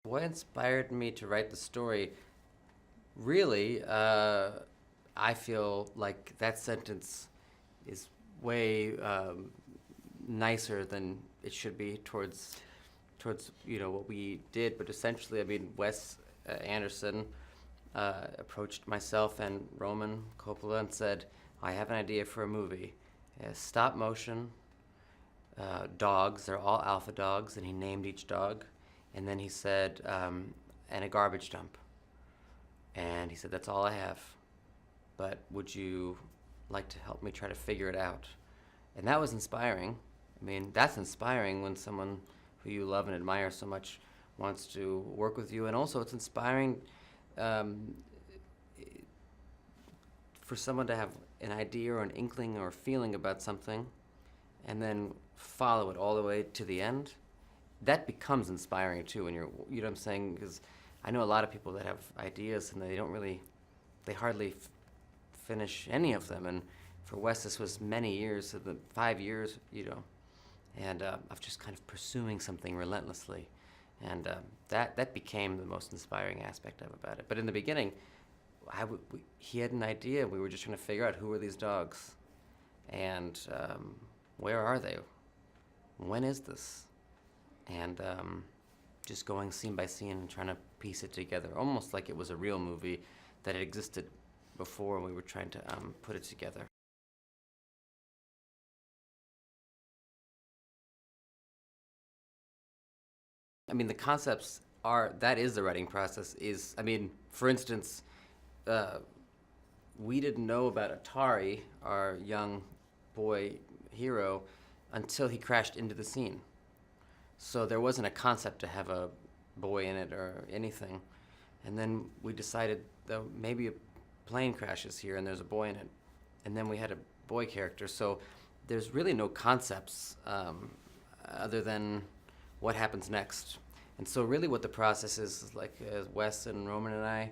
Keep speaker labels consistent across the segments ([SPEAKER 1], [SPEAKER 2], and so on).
[SPEAKER 1] what inspired me to write the story, really, I feel like that sentence is way nicer than it should be towards what we did. But essentially, I mean, Wes Anderson approached myself and Roman Coppola and said, I have an idea for a movie. Stop motion, dogs, they're all alpha dogs, and he named each dog. And then he said, and a garbage dump. And he said, that's all I have. But would you like to help me try to figure it out? And that was inspiring. I mean, that's inspiring when someone who you love and admire so much wants to work with you. And also it's inspiring for someone to have an idea or an inkling or a feeling about something and then follow it all the way to the end. That becomes inspiring too when you know what I'm saying? Because I know a lot of people that have ideas and they hardly finish any of them. And for Wes, this was many years, 5 years, and of just kind of pursuing something relentlessly. And that became the most inspiring aspect about it. But in the beginning, he had an idea. We were just trying to figure out who are these dogs, and where are they? When is this? And just going scene by scene and trying to piece it together, almost like it was a real movie that had existed before, and we were trying to put it together. I mean, the concepts that is the writing process I mean, for instance, we didn't know about Atari, our young boy hero, until he crashed into the scene. So there wasn't a concept to have a boy in it or anything. And then we decided that maybe a plane crashes here and there's a boy in it. And then we had a boy character. So there's really no concepts other than what happens next. And so really what the process is like Wes and Roman and I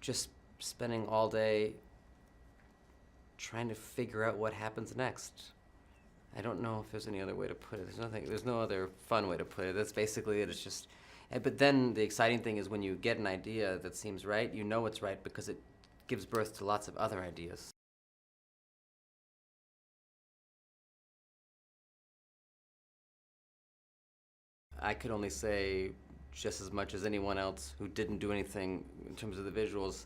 [SPEAKER 1] just spending all day trying to figure out what happens next. I don't know if there's any other way to put it. There's no other fun way to put it. That's basically it. It's just, but then the exciting thing is when you get an idea that seems right, you know it's right because it gives birth to lots of other ideas. I could only say just as much as anyone else who didn't do anything in terms of the visuals,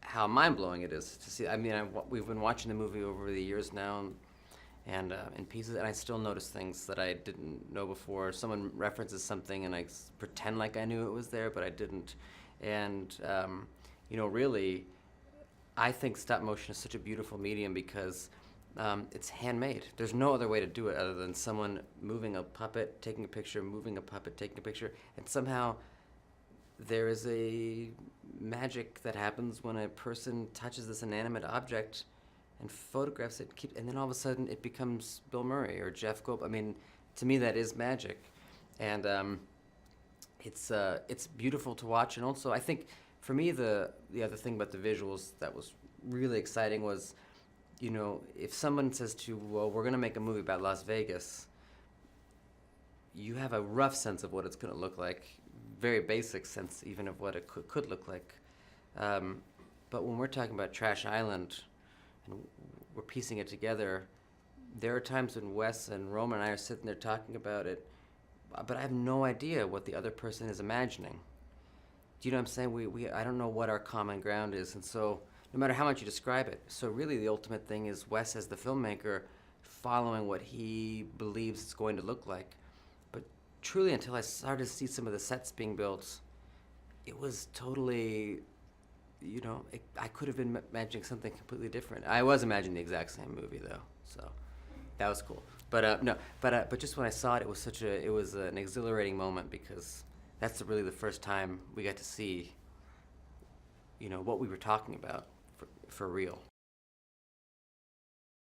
[SPEAKER 1] how mind-blowing it is to see. I mean, we've been watching the movie over the years now, and in pieces, and I still notice things that I didn't know before. Someone references something, and I pretend like I knew it was there, but I didn't. And really, I think stop motion is such a beautiful medium because it's handmade. There's no other way to do it other than someone moving a puppet, taking a picture, moving a puppet, taking a picture, and somehow there is a magic that happens when a person touches this inanimate object and photographs it, and then all of a sudden it becomes Bill Murray or Jeff Goldblum. I mean, to me that is magic, and it's beautiful to watch. And also, I think for me the other thing about the visuals that was really exciting was, if someone says to you, well, we're going to make a movie about Las Vegas, you have a rough sense of what it's going to look like, very basic sense even of what it could look like. But when we're talking about Trash Island and we're piecing it together, there are times when Wes and Roman and I are sitting there talking about it, but I have no idea what the other person is imagining. Do you know what I'm saying? I don't know what our common ground is, and so no matter how much you describe it. So really the ultimate thing is Wes as the filmmaker following what he believes it's going to look like. But truly until I started to see some of the sets being built, it was totally, I could have been imagining something completely different. I was imagining the exact same movie though, so that was cool. But but just when I saw it, it was an exhilarating moment because that's really the first time we got to see, what we were talking about for real.